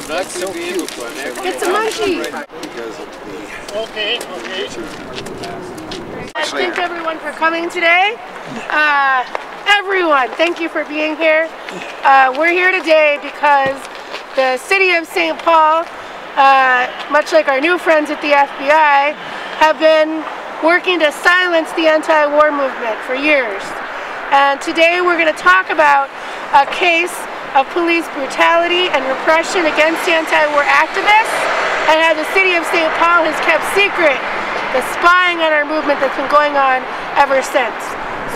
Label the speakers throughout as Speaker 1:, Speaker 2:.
Speaker 1: That's so cute.
Speaker 2: It's a monkey.
Speaker 1: Okay.
Speaker 2: Thank everyone for coming today. Everyone, thank you for being here. We're here today because the city of St. Paul, much like our new friends at the FBI, have been working to silence the anti-war movement for years. And today we're going to talk about a case of police brutality and repression against anti-war activists, and how the city of St. Paul has kept secret the spying on our movement that's been going on ever since.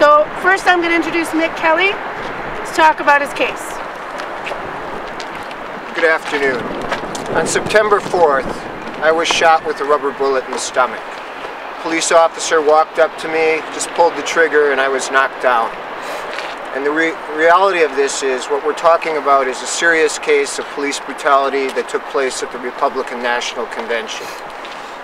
Speaker 2: So first I'm going to introduce Mick Kelly to talk about his case.
Speaker 3: Good afternoon. On September 4th, I was shot with a rubber bullet in the stomach. A police officer walked up to me, just pulled the trigger, and I was knocked down. And the reality of this is, what we're talking about is a serious case of police brutality that took place at the Republican National Convention.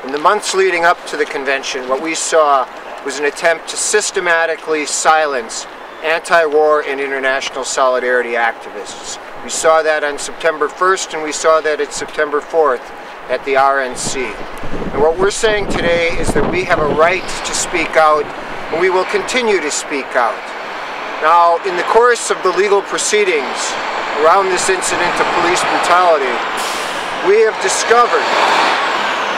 Speaker 3: In the months leading up to the convention, what we saw was an attempt to systematically silence anti-war and international solidarity activists. We saw that on September 1st, and we saw that at September 4th at the RNC. And what we're saying today is that we have a right to speak out, and we will continue to speak out. Now, in the course of the legal proceedings around this incident of police brutality, we have discovered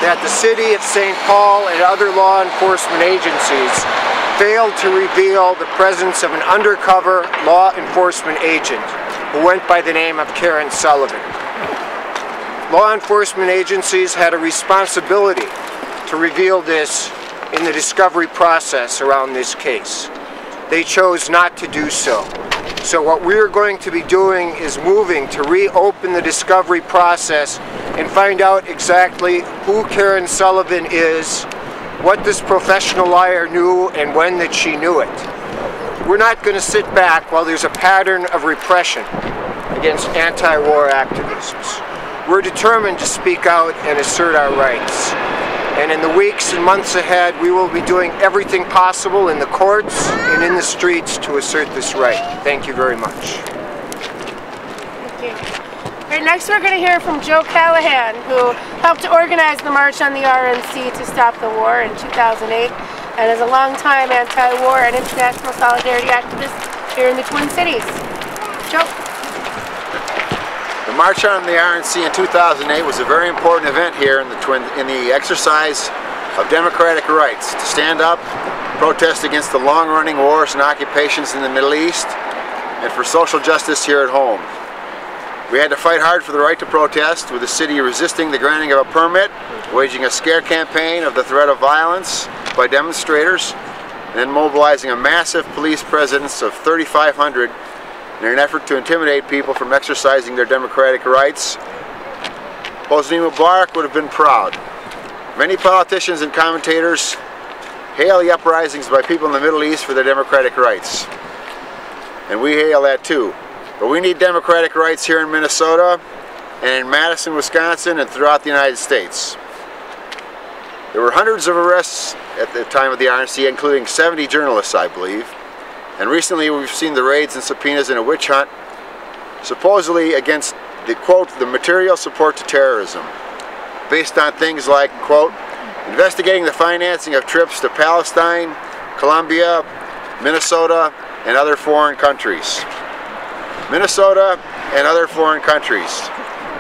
Speaker 3: that the city of St. Paul and other law enforcement agencies failed to reveal the presence of an undercover law enforcement agent who went by the name of Sullivan. Law enforcement agencies had a responsibility to reveal this in the discovery process around this case. They chose not to do so. So what we're going to be doing is moving to reopen the discovery process and find out exactly who Sullivan is, what this professional liar knew, and when that she knew it. We're not going to sit back while there's a pattern of repression against anti-war activists. We're determined to speak out and assert our rights. And in the weeks and months ahead, we will be doing everything possible in the courts and in the streets to assert this right. Thank you very much.
Speaker 2: Thank you. All right, next we're going to hear from Joe Callahan, who helped to organize the March on the RNC to stop the war in 2008, and is a longtime anti-war and international solidarity activist here in the Twin Cities. Joe.
Speaker 4: The March on the RNC in 2008 was a very important event here in the exercise of democratic rights to stand up, protest against the long-running wars and occupations in the Middle East, and for social justice here at home. We had to fight hard for the right to protest, with the city resisting the granting of a permit, waging a scare campaign of the threat of violence by demonstrators, and then mobilizing a massive police presence of 3,500 in an effort to intimidate people from exercising their democratic rights. Hosni Mubarak would have been proud. Many politicians and commentators hail the uprisings by people in the Middle East for their democratic rights. And we hail that too. But we need democratic rights here in Minnesota and in Madison, Wisconsin, and throughout the United States. There were hundreds of arrests at the time of the RNC, including 70 journalists, I believe. And recently we've seen the raids and subpoenas in a witch hunt, supposedly against the, quote, the material support to terrorism, based on things like, quote, investigating the financing of trips to Palestine, Colombia, Minnesota, and other foreign countries. Minnesota and other foreign countries.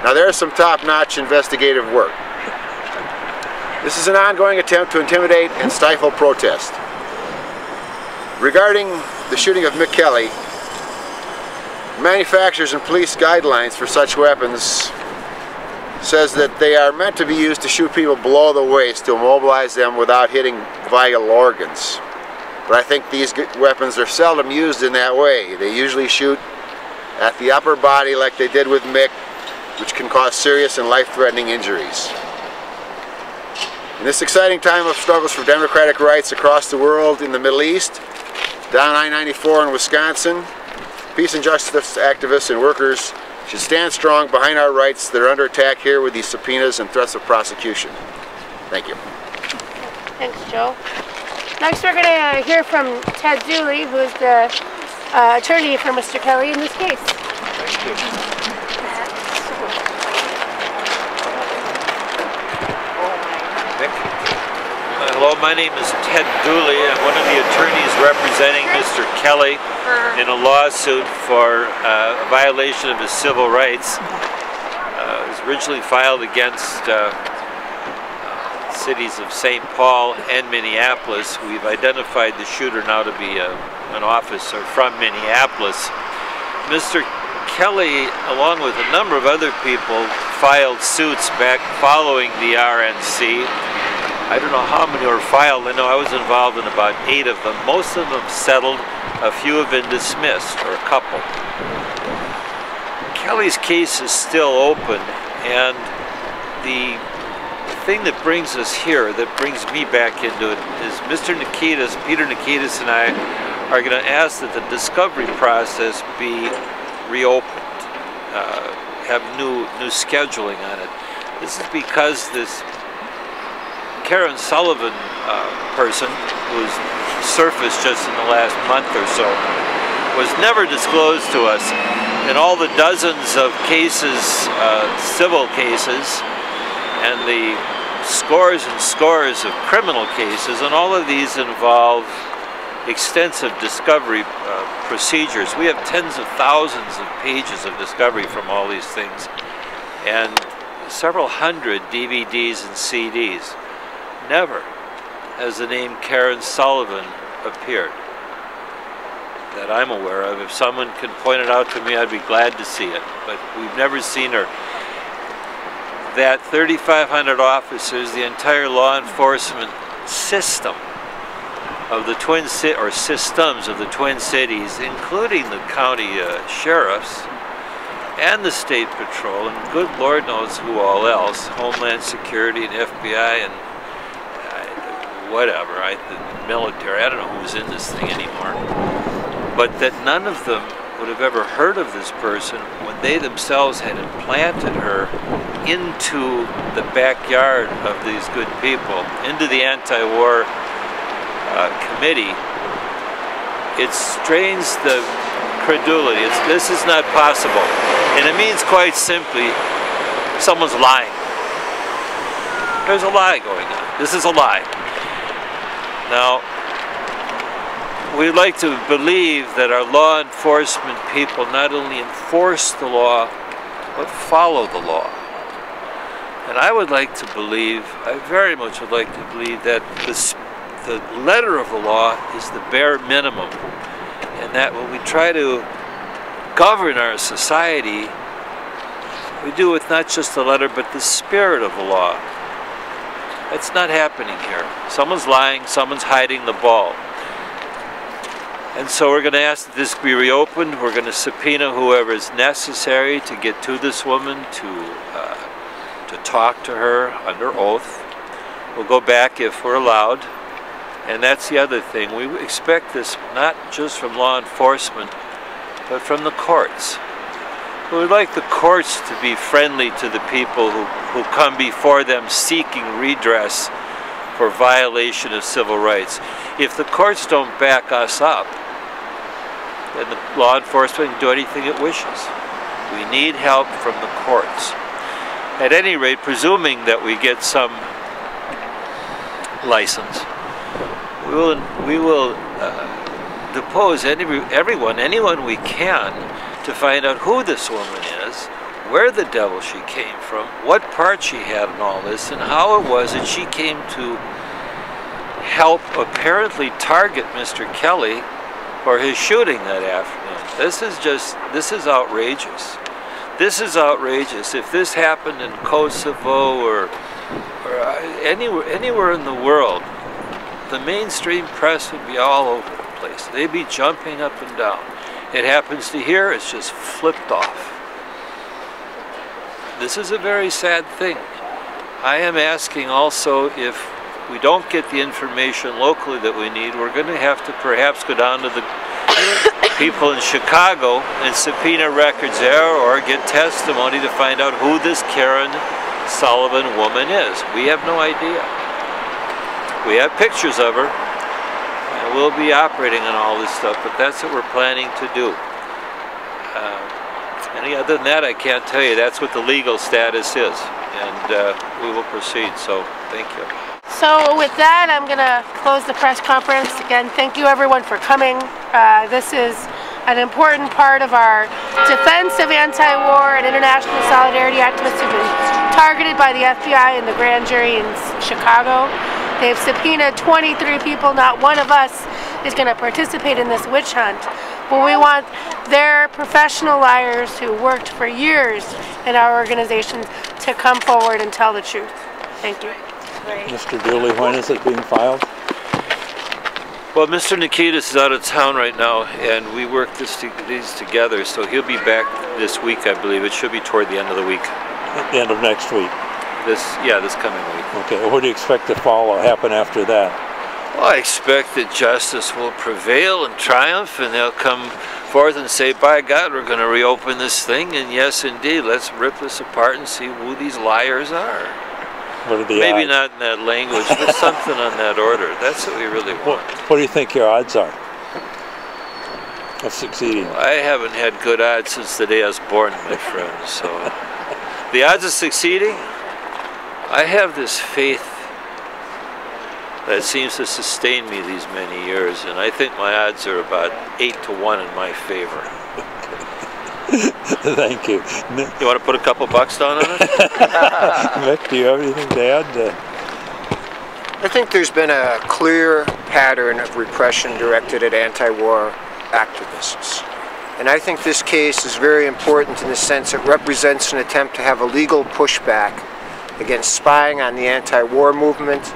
Speaker 4: Now there's some top-notch investigative work. This is an ongoing attempt to intimidate and stifle protest. Regarding the shooting of Mick Kelly, manufacturers and police guidelines for such weapons says that they are meant to be used to shoot people below the waist to immobilize them without hitting vital organs. But I think these weapons are seldom used in that way. They usually shoot at the upper body like they did with Mick, which can cause serious and life-threatening injuries. In this exciting time of struggles for democratic rights across the world, in the Middle East, down I-94 in Wisconsin, peace and justice activists and workers should stand strong behind our rights that are under attack here with these subpoenas and threats of prosecution. Thank you.
Speaker 2: Thanks, Joe. Next we're going to hear from Ted Dooley, who is the attorney for Mr. Kelly in this case.
Speaker 3: Thank you.
Speaker 5: Hello, my name is Ted Dooley. I'm one of the attorneys representing Mr. Kelly in a lawsuit for a violation of his civil rights. It was originally filed against cities of St. Paul and Minneapolis. We've identified the shooter now to be an officer from Minneapolis. Mr. Kelly, along with a number of other people, filed suits back following the RNC. I don't know how many were filed. I know I was involved in about 8 of them. Most of them settled. A few have been dismissed, or a couple. Kelly's case is still open, and the thing that brings us here, that brings me back into it, is Mr. Nikitas, Peter Nikitas, and I are going to ask that the discovery process be reopened, have new scheduling on it. This is because this Karen Sullivan person, who's surfaced just in the last month or so, was never disclosed to us. In all the dozens of cases, civil cases, and the scores and scores of criminal cases, and all of these involve extensive discovery procedures. We have tens of thousands of pages of discovery from all these things, and several hundred DVDs and CDs. Never has the name Karen Sullivan appeared that I'm aware of. If someone can point it out to me, I'd be glad to see it, but we've never seen her. That 3,500 officers, the entire law enforcement system of the Twin Cities, or systems of the Twin Cities, including the county sheriffs and the state patrol, and good Lord knows who all else, Homeland Security and FBI and whatever, the military, I don't know who's in this thing anymore, but that none of them would have ever heard of this person when they themselves had implanted her into the backyard of these good people, into the anti-war committee. It strains the credulity. This is not possible. And it means quite simply, someone's lying. There's a lie going on. This is a lie. Now, we'd like to believe that our law enforcement people not only enforce the law, but follow the law. And I would like to believe, I very much would like to believe that the letter of the law is the bare minimum, and that when we try to govern our society, we do with not just the letter, but the spirit of the law. That's not happening here. Someone's lying, someone's hiding the ball. And so we're going to ask that this be reopened. We're going to subpoena whoever is necessary to get to this woman, to talk to her under oath. We'll go back if we're allowed. And that's the other thing. We expect this not just from law enforcement, but from the courts. We would like the courts to be friendly to the people who come before them seeking redress for violation of civil rights. If the courts don't back us up, then the law enforcement can do anything it wishes. We need help from the courts. At any rate, presuming that we get some license, we will depose anyone we can, to find out who this woman is, where the devil she came from, what part she had in all this, and how it was that she came to help apparently target Mr. Kelly for his shooting that afternoon. This is outrageous. This is outrageous. If this happened in Kosovo or anywhere in the world, the mainstream press would be all over the place. They'd be jumping up and down. It happens to here, it's just flipped off. This is a very sad thing. I am asking also, if we don't get the information locally that we need, we're going to have to perhaps go down to the people in Chicago and subpoena records there, or get testimony to find out who this Karen Sullivan woman is. We have no idea. We have pictures of her. We'll be operating on all this stuff, but that's what we're planning to do. Any other than that, I can't tell you. That's what the legal status is, and we will proceed. So, thank you.
Speaker 2: So with that, I'm going to close the press conference. Again, thank you everyone for coming. This is an important part of our defense of anti-war, and international solidarity activists have been targeted by the FBI and the grand jury in Chicago. They've subpoenaed 23 people. Not one of us is going to participate in this witch hunt. But we want their professional liars who worked for years in our organization to come forward and tell the truth. Thank you.
Speaker 6: Mr. Dooley, when is it being filed?
Speaker 5: Well, Mr. Nikitas is out of town right now, and we work these together, so he'll be back this week, I believe. It should be toward the end of the week.
Speaker 6: At the end of next week?
Speaker 5: This coming week.
Speaker 6: Okay, what do you expect to happen after that?
Speaker 5: Well, I expect that justice will prevail and triumph, and they'll come forth and say, by God, we're going to reopen this thing, and yes, indeed, let's rip this apart and see who these liars are.
Speaker 6: What are the
Speaker 5: Maybe
Speaker 6: odds?
Speaker 5: not in that language, but something on that order. That's what we really want.
Speaker 6: What do you think your odds are of succeeding?
Speaker 5: I haven't had good odds since the day I was born, my friend. So the odds of succeeding, I have this faith that seems to sustain me these many years, and I think my odds are about 8 to 1 in my favor.
Speaker 6: Thank you.
Speaker 5: You want to put a couple bucks down on it?
Speaker 6: Mick, do you have anything to add?
Speaker 3: I think there's been a clear pattern of repression directed at anti-war activists. And I think this case is very important in the sense it represents an attempt to have a legal pushback against spying on the anti-war movement,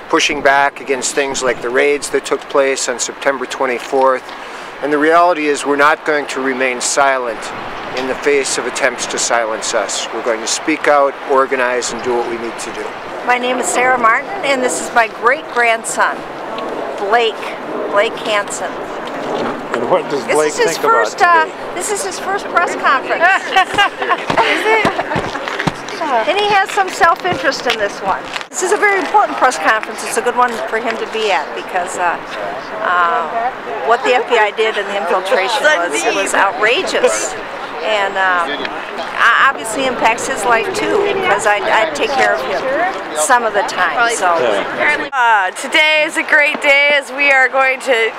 Speaker 3: pushing back against things like the raids that took place on September 24th. And the reality is we're not going to remain silent in the face of attempts to silence us. We're going to speak out, organize, and do what we need to do.
Speaker 7: My name is Sarah Martin, and this is my great-grandson, Blake Hansen.
Speaker 6: And what does Blake think about today?
Speaker 7: This is his first press conference. Is it? And he has some self-interest in this one. This is a very important press conference. It's a good one for him to be at because what the FBI did in the infiltration was outrageous. And obviously impacts his life too, because I take care of him some of the time. So
Speaker 8: today is a great day as we are going to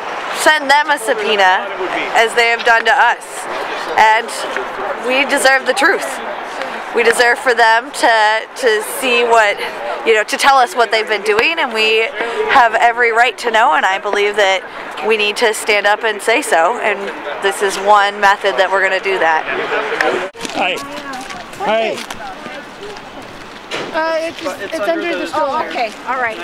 Speaker 8: send them a subpoena as they have done to us, and we deserve the truth. We deserve for them to see what, to tell us what they've been doing, and we have every right to know, and I believe that we need to stand up and say so, and this is one method that we're going to do that.
Speaker 6: Hi. Hi.
Speaker 2: It's under the shoulder.
Speaker 7: Okay, all right.